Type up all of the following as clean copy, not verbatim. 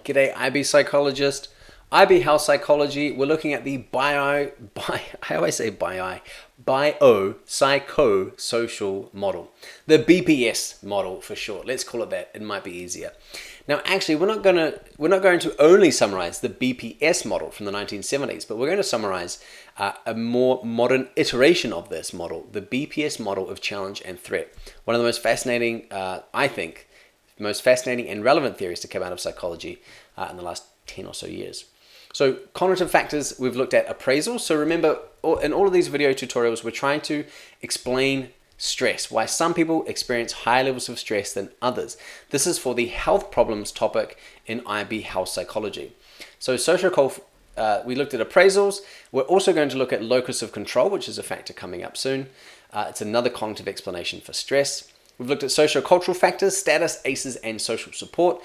G'day, IB psychologist. IB health psychology. We're looking at the biopsychosocial model, the BPS model for short. Let's call it that. It might be easier. Now, actually, we're not going to only summarize the BPS model from the 1970s, but we're going to summarize a more modern iteration of this model, the BPS model of challenge and threat. One of the most fascinating, I think, most fascinating and relevant theories to come out of psychology in the last 10 or so years. So cognitive factors, we've looked at appraisal. So remember, in all of these video tutorials, we're trying to explain stress, why some people experience higher levels of stress than others. This is for the health problems topic in IB health psychology. So we looked at appraisals. We're also going to look at locus of control, which is a factor coming up soon. It's another cognitive explanation for stress. We've looked at sociocultural factors, status, ACEs, and social support.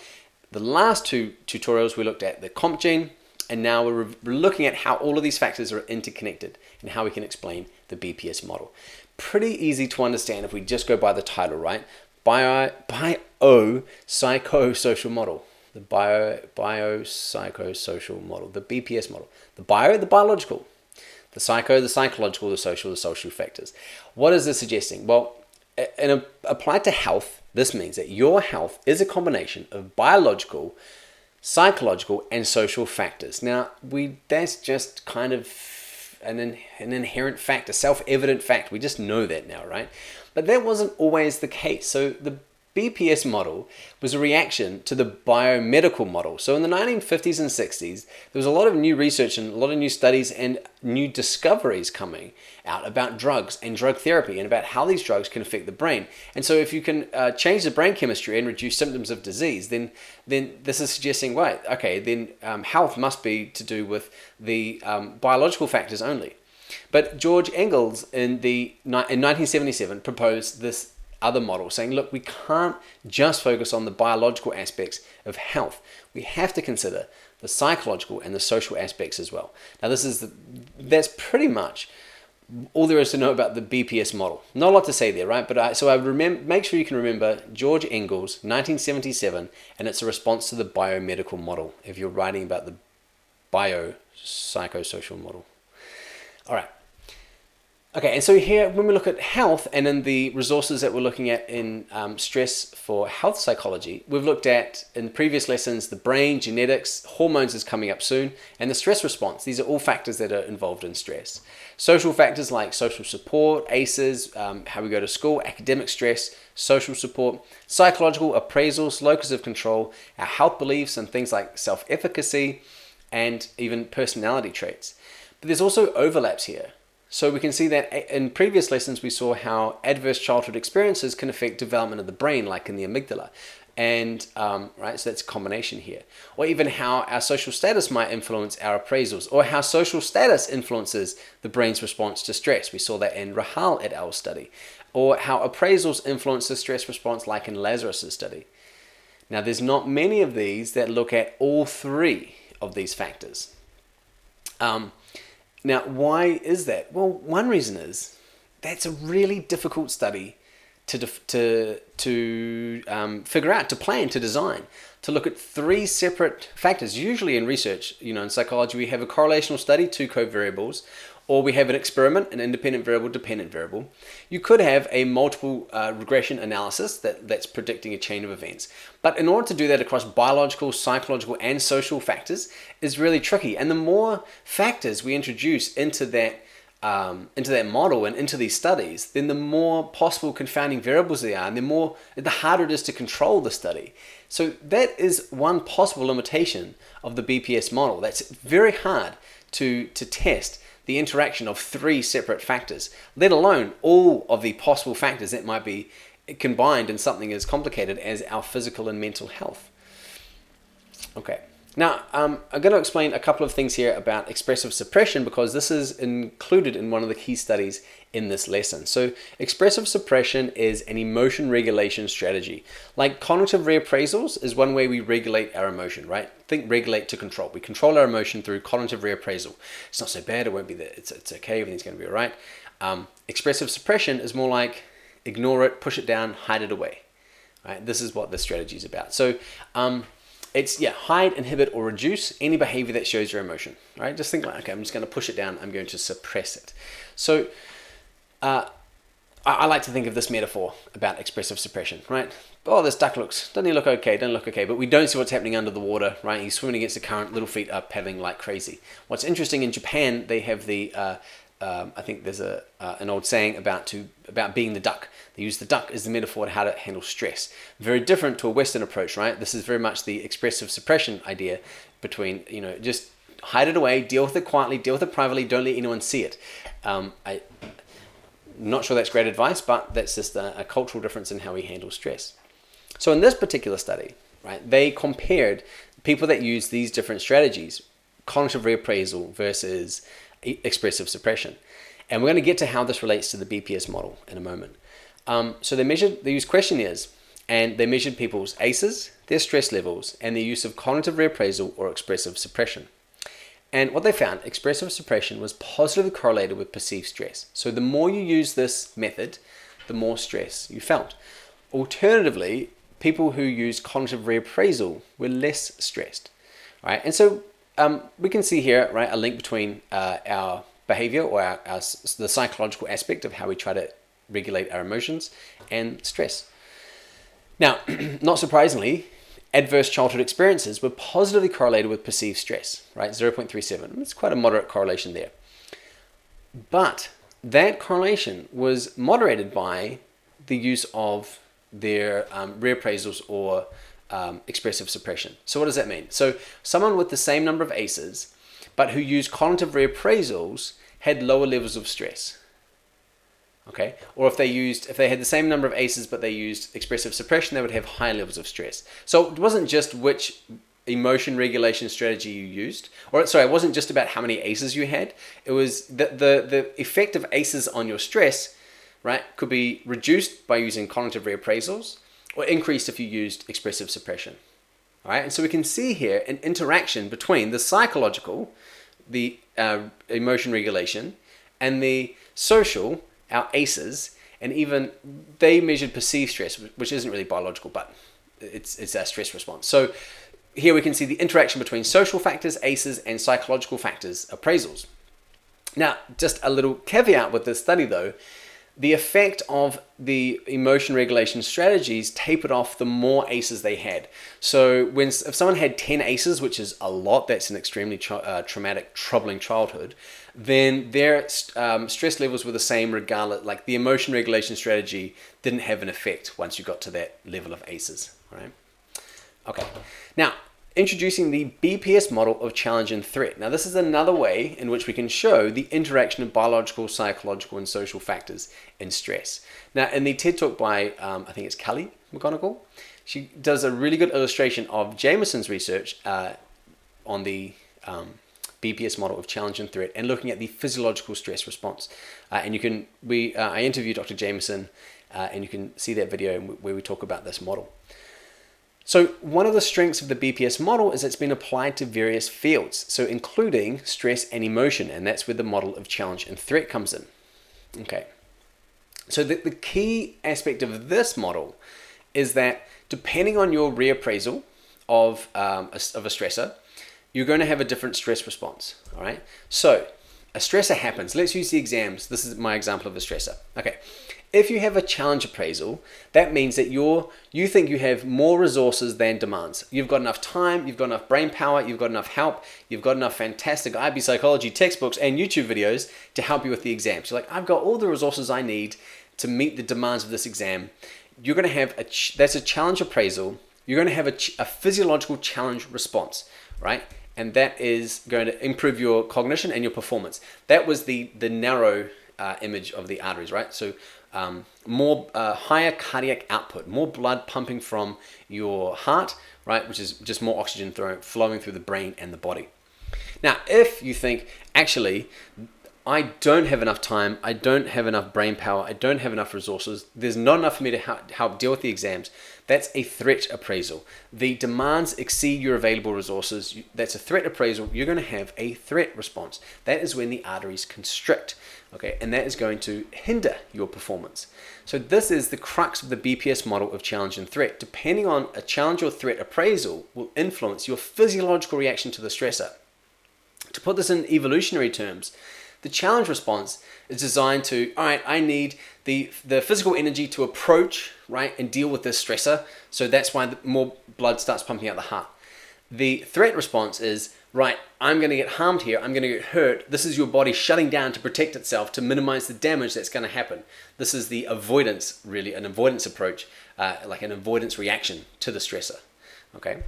The last two tutorials, we looked at the comp gene, and now we're looking at how all of these factors are interconnected and how we can explain the BPS model. Pretty easy to understand if we just go by the title, right? Biopsychosocial model. The biopsychosocial model, the BPS model. The bio, the biological. The psycho, the psychological, the social factors. What is this suggesting? Well, applied to health, this means that your health is a combination of biological, psychological, and social factors. Now, that's just kind of an inherent fact, a self-evident fact. We just know that now, right? But that wasn't always the case. So the BPS model was a reaction to the biomedical model. So in the 1950s and 60s, there was a lot of new research and a lot of new studies and new discoveries coming out about drugs and drug therapy and about how these drugs can affect the brain. And so if you can change the brain chemistry and reduce symptoms of disease, then this is suggesting, right, okay, then health must be to do with the biological factors only. But George Engels in 1977 proposed this other model, saying, look, we can't just focus on the biological aspects of health. We have to consider the psychological and the social aspects as well. Now, that's pretty much all there is to know about the BPS model. Not a lot to say there, right? But make sure you can remember George Engels, 1977, and it's a response to the biomedical model if you're writing about the biopsychosocial model. All right. Okay, and so here, when we look at health and in the resources that we're looking at in stress for health psychology, we've looked at, in previous lessons, the brain, genetics, hormones is coming up soon, and the stress response. These are all factors that are involved in stress. Social factors like social support, ACEs, how we go to school, academic stress, social support, psychological appraisals, locus of control, our health beliefs, and things like self-efficacy, and even personality traits. But there's also overlaps here. So we can see that in previous lessons, we saw how adverse childhood experiences can affect development of the brain, like in the amygdala. And, right, so that's a combination here. Or even how our social status might influence our appraisals, or how social status influences the brain's response to stress. We saw that in Rahal et al. Study. Or how appraisals influence the stress response, like in Lazarus' study. Now, there's not many of these that look at all three of these factors. Now, why is that? Well, one reason is that's a really difficult study to figure out, to plan, to design, to look at three separate factors. Usually in research, in psychology, we have a correlational study, two covariables, or we have an experiment, an independent variable, dependent variable. You could have a multiple regression analysis that's predicting a chain of events. But in order to do that across biological, psychological, and social factors is really tricky. And the more factors we introduce into that model and into these studies, then the more possible confounding variables there are, and the harder it is to control the study. So that is one possible limitation of the BPS model. That's very hard to test the interaction of three separate factors, let alone all of the possible factors that might be combined in something as complicated as our physical and mental health. Okay. Now, I'm going to explain a couple of things here about expressive suppression because this is included in one of the key studies in this lesson. So expressive suppression is an emotion regulation strategy. Like cognitive reappraisals is one way we regulate our emotion, right? Think regulate to control. We control our emotion through cognitive reappraisal. It's not so bad, it won't be that, it's okay, everything's going to be all right. Expressive suppression is more like ignore it, push it down, hide it away. Right? This is what this strategy is about. So It's, hide, inhibit, or reduce any behavior that shows your emotion, right? Just think like, okay, I'm just going to push it down. I'm going to suppress it. So I like to think of this metaphor about expressive suppression, right? Oh, this duck doesn't he look okay? Doesn't look okay. But we don't see what's happening under the water, right? He's swimming against the current, little feet are paddling like crazy. What's interesting, in Japan, they have the, I think there's an old saying about being the duck. They use the duck as the metaphor to how to handle stress. Very different to a Western approach, right? This is very much the expressive suppression idea between, just hide it away, deal with it quietly, deal with it privately, don't let anyone see it. Not sure that's great advice, but that's just a cultural difference in how we handle stress. So in this particular study, right, they compared people that use these different strategies, cognitive reappraisal versus expressive suppression. And we're going to get to how this relates to the BPS model in a moment. So they used questionnaires, and they measured people's ACEs, their stress levels, and their use of cognitive reappraisal or expressive suppression. And what they found, expressive suppression was positively correlated with perceived stress. So the more you use this method, the more stress you felt. Alternatively, people who used cognitive reappraisal were less stressed, right? And so we can see here, right, a link between our behavior or the psychological aspect of how we try to regulate our emotions and stress. Now, not surprisingly, adverse childhood experiences were positively correlated with perceived stress, right? 0.37. It's quite a moderate correlation there. But that correlation was moderated by the use of their reappraisals or expressive suppression. So what does that mean? So someone with the same number of ACEs, but who used cognitive reappraisals, had lower levels of stress. Okay, or if they had the same number of ACEs but they used expressive suppression, they would have higher levels of stress. So it wasn't just which emotion regulation strategy you used, it wasn't just about how many ACEs you had. It was the effect of ACEs on your stress, right, could be reduced by using cognitive reappraisals or increased if you used expressive suppression. All right, and so we can see here an interaction between the psychological, the emotion regulation, and the social, our ACEs, and even they measured perceived stress, which isn't really biological, but it's our stress response. So here we can see the interaction between social factors, ACEs, and psychological factors, appraisals. Now, just a little caveat with this study though, the effect of the emotion regulation strategies tapered off the more ACEs they had. So if someone had 10 ACEs, which is a lot, that's an extremely traumatic, troubling childhood, then their stress levels were the same regardless. Like the emotion regulation strategy didn't have an effect once you got to that level of ACEs, right? Okay, now introducing the BPS model of challenge and threat. Now this is another way in which we can show the interaction of biological, psychological, and social factors in stress. Now in the TED Talk by, I think it's Kelly McGonigal, she does a really good illustration of Jameson's research on the BPS model of challenge and threat, and looking at the physiological stress response. I interviewed Dr. Jameson, and you can see that video where we talk about this model. So one of the strengths of the BPS model is it's been applied to various fields, so including stress and emotion, and that's where the model of challenge and threat comes in. Okay, so the key aspect of this model is that depending on your reappraisal of a stressor, you're going to have a different stress response, all right? So a stressor happens. Let's use the exams. This is my example of a stressor. Okay, if you have a challenge appraisal, that means that you think you have more resources than demands. You've got enough time, you've got enough brain power, you've got enough help, you've got enough fantastic IB psychology textbooks and YouTube videos to help you with the exams. You're like, I've got all the resources I need to meet the demands of this exam. You're going to have that's a challenge appraisal. You're going to have a physiological challenge response, right? And that is going to improve your cognition and your performance. That was the narrow image of the arteries, right? So more higher cardiac output, more blood pumping from your heart, right? Which is just more oxygen flowing through the brain and the body. Now, if you think, actually, I don't have enough time, I don't have enough brain power, I don't have enough resources, there's not enough for me to help deal with the exams, that's a threat appraisal. The demands exceed your available resources. That's a threat appraisal. You're going to have a threat response. That is when the arteries constrict, okay, and that is going to hinder your performance. So this is the crux of the BPS model of challenge and threat. Depending on a challenge or threat appraisal will influence your physiological reaction to the stressor. To put this in evolutionary terms, the challenge response is designed to, all right, I need the physical energy to approach, right, and deal with this stressor. So that's why more blood starts pumping out the heart. The threat response is, right, I'm going to get harmed here. I'm going to get hurt. This is your body shutting down to protect itself, to minimize the damage that's going to happen. This is the avoidance, really, an avoidance approach, like an avoidance reaction to the stressor. Okay,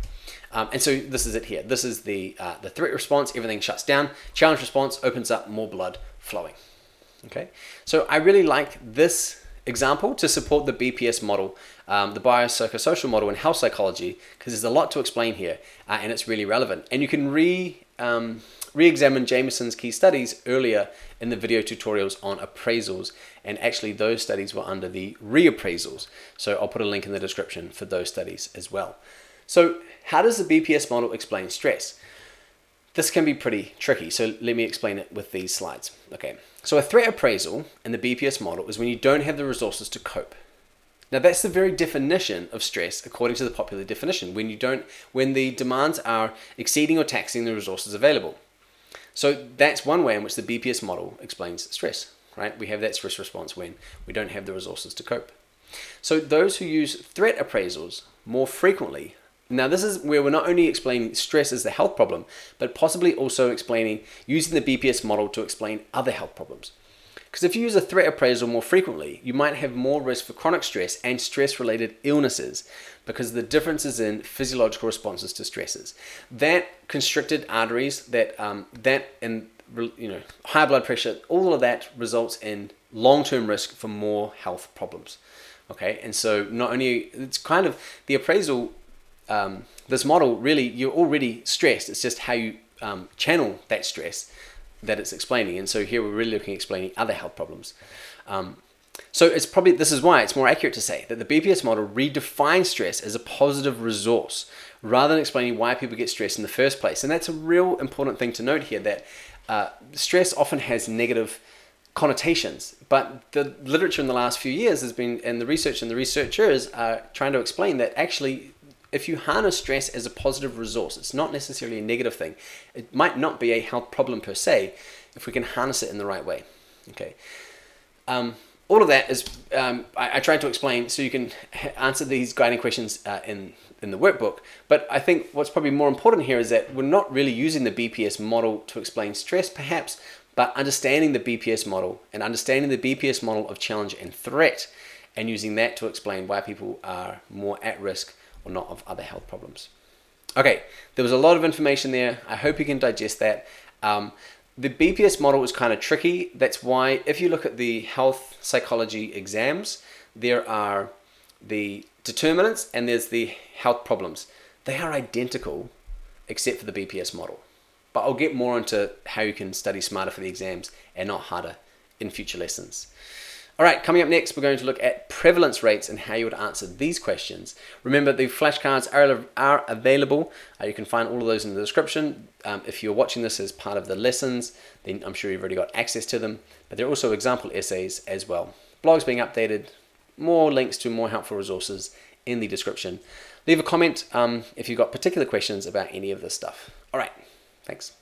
and so this is it here. This is the threat response. Everything shuts down. Challenge response opens up, more blood flowing. Okay, so I really like this example to support the BPS model, the biopsychosocial model in health psychology, because there's a lot to explain here, and it's really relevant. And you can re-examine Jameson's key studies earlier in the video tutorials on appraisals, and actually those studies were under the reappraisals. So I'll put a link in the description for those studies as well. So how does the BPS model explain stress? This can be pretty tricky, so let me explain it with these slides. Okay, so a threat appraisal in the BPS model is when you don't have the resources to cope. Now that's the very definition of stress according to the popular definition, when the demands are exceeding or taxing the resources available. So that's one way in which the BPS model explains stress, right? We have that stress response when we don't have the resources to cope. So those who use threat appraisals more frequently. Now this is where we're not only explaining stress as the health problem, but possibly also using the BPS model to explain other health problems. Because if you use a threat appraisal more frequently, you might have more risk for chronic stress and stress-related illnesses because of the differences in physiological responses to stresses. That constricted arteries, and high blood pressure, all of that results in long-term risk for more health problems. Okay, and so not only it's kind of the appraisal. This model, really, you're already stressed. It's just how you channel that stress that it's explaining. And so here we're really looking at explaining other health problems. So this is why it's more accurate to say that the BPS model redefines stress as a positive resource rather than explaining why people get stressed in the first place. And that's a real important thing to note here, that stress often has negative connotations, but the literature in the last few years has been, and the research and the researchers are trying to explain that actually if you harness stress as a positive resource, it's not necessarily a negative thing. It might not be a health problem per se if we can harness it in the right way. Okay. All of that is, I tried to explain so you can answer these guiding questions in the workbook, but I think what's probably more important here is that we're not really using the BPS model to explain stress perhaps, but understanding the BPS model and understanding the BPS model of challenge and threat and using that to explain why people are more at risk or not of other health problems. Okay, there was a lot of information there. I hope you can digest that. The BPS model is kind of tricky. That's why if you look at the health psychology exams, there are the determinants and there's the health problems. They are identical except for the BPS model. But I'll get more into how you can study smarter for the exams and not harder in future lessons. All right, coming up next, we're going to look at prevalence rates and how you would answer these questions. Remember, the flashcards are available. You can find all of those in the description. If you're watching this as part of the lessons, then I'm sure you've already got access to them. But there are also example essays as well. Blogs being updated, more links to more helpful resources in the description. Leave a comment if you've got particular questions about any of this stuff. All right, thanks.